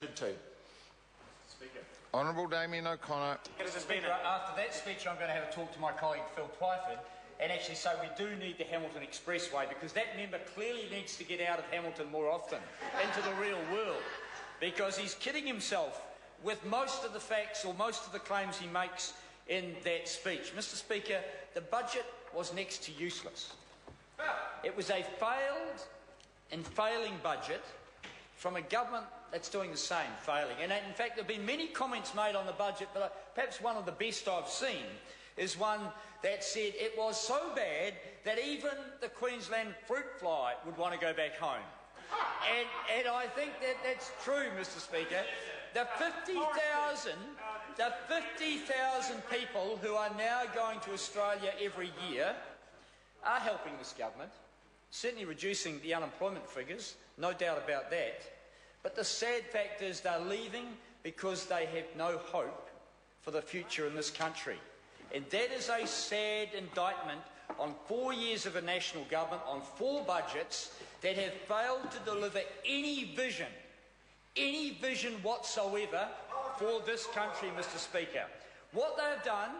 Speaker. Honourable Damien O'Connor. Mr. Speaker, after that speech I'm going to have a talk to my colleague Phil Twyford and actually say we do need the Hamilton Expressway, because that member clearly needs to get out of Hamilton more often into the real world, because he's kidding himself with most of the facts or most of the claims he makes in that speech. Mr. Speaker, the budget was next to useless. It was a failed and failing budget from a government that's doing the same, failing. And in fact, there have been many comments made on the budget, but perhaps one of the best I've seen is one that said it was so bad that even the Queensland fruit fly would want to go back home. And I think that that's true, Mr. Speaker. The 50,000 people who are now going to Australia every year are helping this government, certainly reducing the unemployment figures, no doubt about that. But the sad fact is they're leaving because they have no hope for the future in this country. And that is a sad indictment on 4 years of a national government, on 4 budgets that have failed to deliver any vision whatsoever for this country, Mr. Speaker. What they have done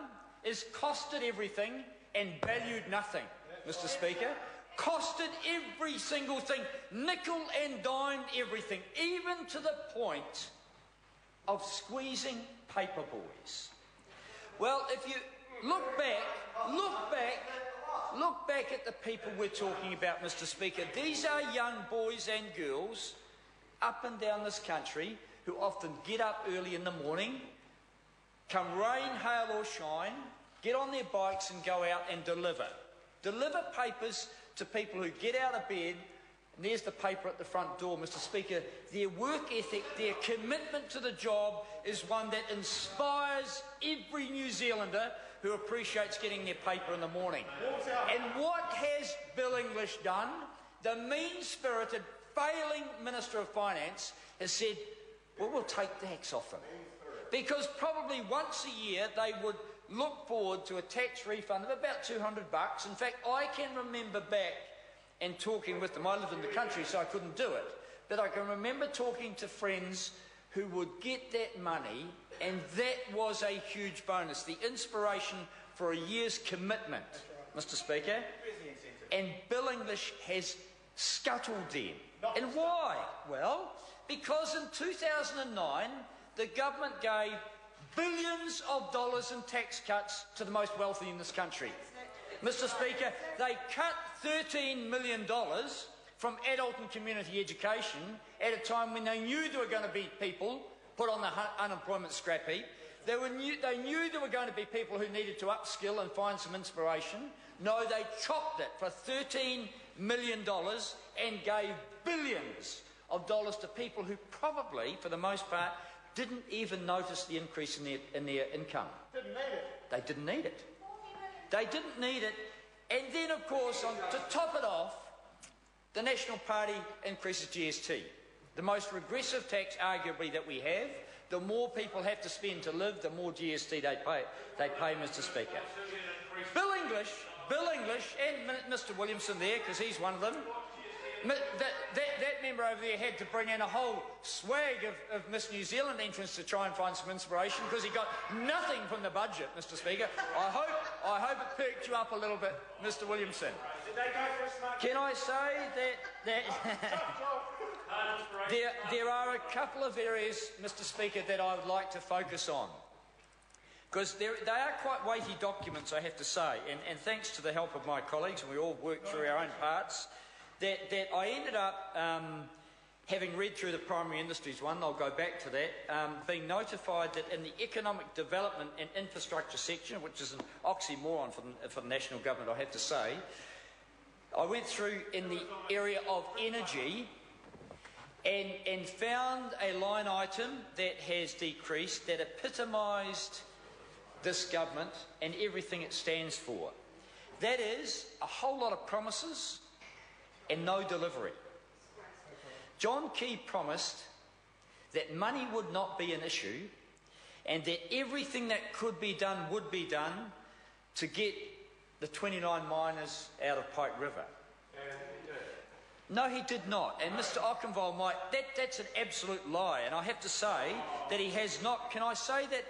is costed everything and valued nothing, Mr. Speaker. Costed every single thing, nickel and dimed everything, even to the point of squeezing paper boys. Well, if you look back at the people we're talking about, Mr. Speaker, these are young boys and girls up and down this country who often get up early in the morning, come rain, hail or shine, get on their bikes and go out and deliver papers to people who get out of bed, and there's the paper at the front door, Mr. Speaker. Their work ethic, their commitment to the job is one that inspires every New Zealander who appreciates getting their paper in the morning. And what has Bill English done? The mean-spirited, failing Minister of Finance has said, well, we'll take tax off them. Because probably once a year they would look forward to a tax refund of about $200. In fact, I can remember back and talking with them. I lived in the country, so I couldn't do it. But I can remember talking to friends who would get that money, and that was a huge bonus. The inspiration for a year's commitment, Mr. Speaker. And Bill English has scuttled them. And why? Well, because in 2009, the government gave billions of dollars in tax cuts to the most wealthy in this country. Mr. Speaker, they cut $13 million from adult and community education at a time when they knew there were going to be people put on the unemployment scrap heap. They knew there were going to be people who needed to upskill and find some inspiration. No, they chopped it for $13 million and gave billions of dollars to people who probably, for the most part, didn't even notice the increase in their income. Didn't need it. They didn't need it. They didn't need it. And then, of course, to top it off, the National Party increases GST, the most regressive tax, arguably, that we have. The more people have to spend to live, the more GST they pay, Mr. Speaker. Bill English, and Mr. Williamson there, because he's one of them. That member over there had to bring in a whole swag of Miss New Zealand entrants to try and find some inspiration, because he got nothing from the budget, Mr. Speaker. I hope it perked you up a little bit, Mr. Williamson. Did they go for a smart? Can I say that there are a couple of areas, Mr. Speaker, that I would like to focus on, because they are quite weighty documents, I have to say, and thanks to the help of my colleagues, and we all worked through our own parts, that I ended up, having read through the primary industries one, I'll go back to that, being notified that in the economic development and infrastructure section, which is an oxymoron for the national government, I have to say, I went through in the area of energy and found a line item that has decreased that epitomised this government and everything it stands for. That is a whole lot of promises and no delivery. John Key promised that money would not be an issue and that everything that could be done would be done to get the 29 miners out of Pike River. No, he did not. And Mr Ockenville might... That's an absolute lie. And I have to say that he has not... Can I say that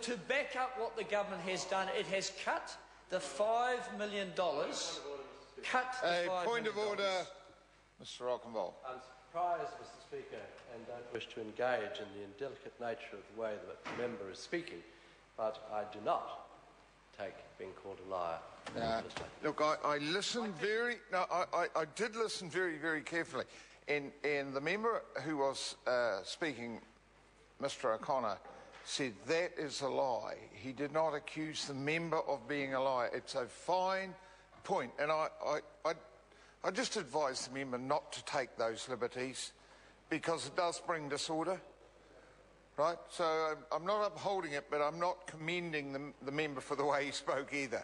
to back up what the government has done, it has cut the $5 million... Cut the $5 million. Point of order, Mr Ockenville. I'm surprised, Mr Speaker, and don't wish to engage in the indelicate nature of the way that the member is speaking, but I do not take being called a liar. Look, I listened very... No, I did listen very, very carefully. And the member who was speaking, Mr O'Connor, said that is a lie. He did not accuse the member of being a liar. It's a fine point. And I just advise the member not to take those liberties because it does bring disorder. Right? So I'm not upholding it, but I'm not commending the member for the way he spoke either.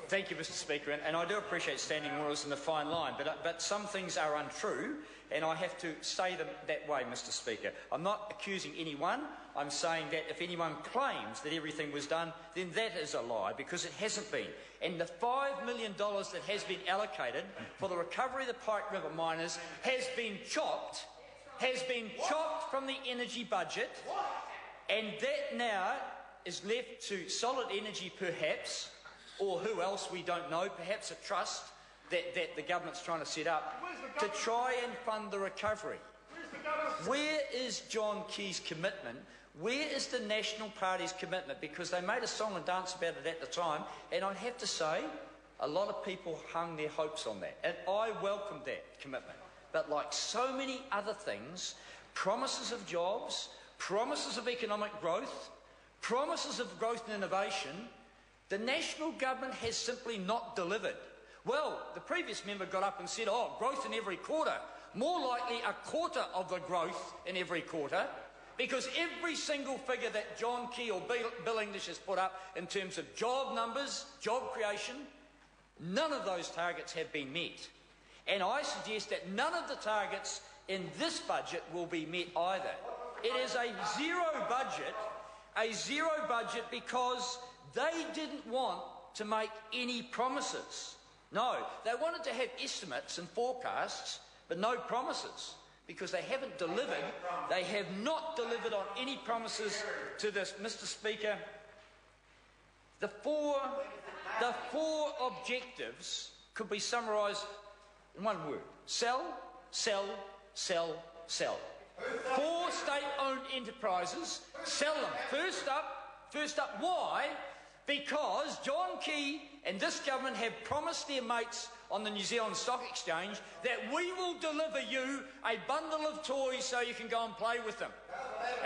Thank you, Mr Speaker, and I do appreciate standing orders in the fine line, but some things are untrue, and I have to say them that way, Mr Speaker. I'm not accusing anyone. I'm saying that if anyone claims that everything was done, then that is a lie, because it hasn't been. And the $5 million that has been allocated for the recovery of the Pike River miners has been chopped from the energy budget, and that now is left to Solid Energy perhaps, or who else we don't know, perhaps a trust that the government's trying to set up to try and fund the recovery. Where is John Key's commitment? Where is the National Party's commitment? Because they made a song and dance about it at the time, and I'd have to say a lot of people hung their hopes on that, and I welcomed that commitment. But like so many other things, promises of jobs, promises of economic growth, promises of growth and innovation, the national government has simply not delivered. Well, the previous member got up and said, oh, growth in every quarter. More likely a quarter of the growth in every quarter, because every single figure that John Key or Bill English has put up in terms of job numbers, job creation, none of those targets have been met. And I suggest that none of the targets in this budget will be met either. It is a zero budget because they didn't want to make any promises. No, they wanted to have estimates and forecasts, but no promises, because they haven't delivered. They have not delivered on any promises to this. Mr Speaker, the four objectives could be summarised in one word: sell, sell, sell, sell. 4 state-owned enterprises, sell them. First up, why? Because John Key and this government have promised their mates on the New Zealand Stock Exchange that we will deliver you a bundle of toys so you can go and play with them.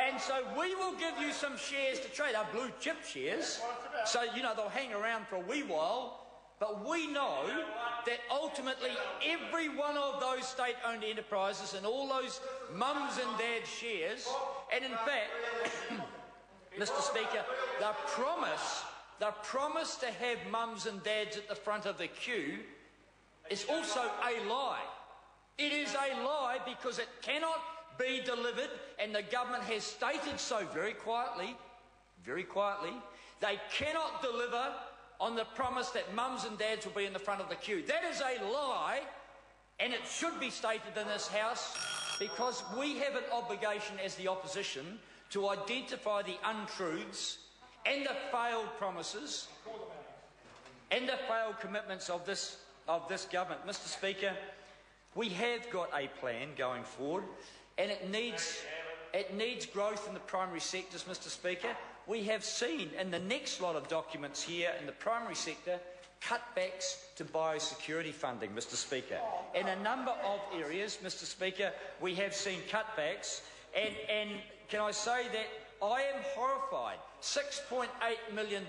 And so we will give you some shares to trade, our blue chip shares, so, you know, they'll hang around for a wee while. But we know that ultimately every one of those state-owned enterprises and all those mums and dads shares, and in fact, Mr Speaker, the promise to have mums and dads at the front of the queue is also a lie. It is a lie because it cannot be delivered, and the government has stated so very quietly, they cannot deliver on the promise that mums and dads will be in the front of the queue. That is a lie, and it should be stated in this House, because we have an obligation as the opposition to identify the untruths and the failed promises and the failed commitments of this government. Mr Speaker, we have got a plan going forward, and it needs growth in the primary sectors, Mr Speaker. We have seen in the next lot of documents here in the primary sector cutbacks to biosecurity funding, Mr Speaker. In a number of areas, Mr Speaker, we have seen cutbacks, and can I say that I am horrified. $6.8 million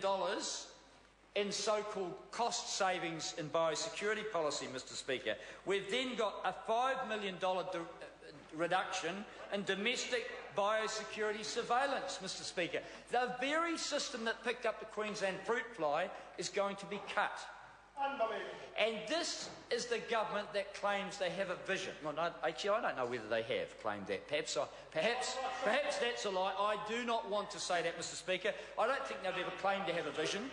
in so-called cost savings in biosecurity policy, Mr Speaker. We've then got a $5 million reduction in domestic biosecurity surveillance, Mr Speaker. The very system that picked up the Queensland fruit fly is going to be cut. Unbelievable. And this is the government that claims they have a vision. Well, no, actually, I don't know whether they have claimed that. Perhaps that's a lie. I do not want to say that, Mr Speaker. I don't think they've ever claimed to have a vision.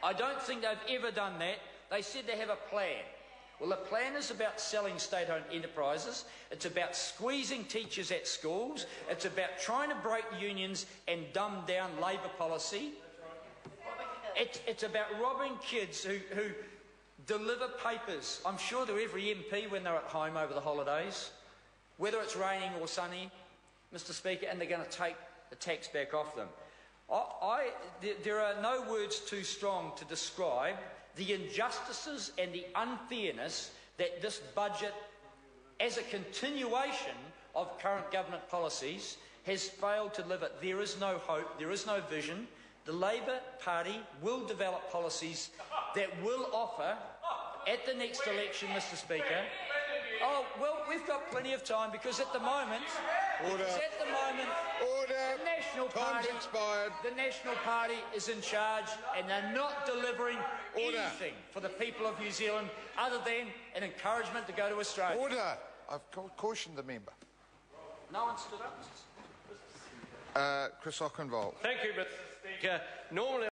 I don't think they've ever done that. They said they have a plan. Well, the plan is about selling state-owned enterprises. It's about squeezing teachers at schools. It's about trying to break unions and dumb down Labor policy. It's about robbing kids who deliver papers. I'm sure they're every MP when they're at home over the holidays, whether it's raining or sunny, Mr. Speaker, and they're going to take the tax back off them. There are no words too strong to describe the injustices and the unfairness that this budget, as a continuation of current government policies, has failed to deliver. There is no hope, there is no vision. The Labor Party will develop policies that will offer, at the next election, Mr. Speaker. Oh, well, we've got plenty of time because at the moment, Order. Order. the National Time's Party, expired. the National Party is in charge and they're not delivering Order. anything for the people of New Zealand other than an encouragement to go to Australia. Order. I've cautioned the member. No one stood up, Mr. Speaker. Chris Ockenvold. Thank you, Mr. Speaker. Normally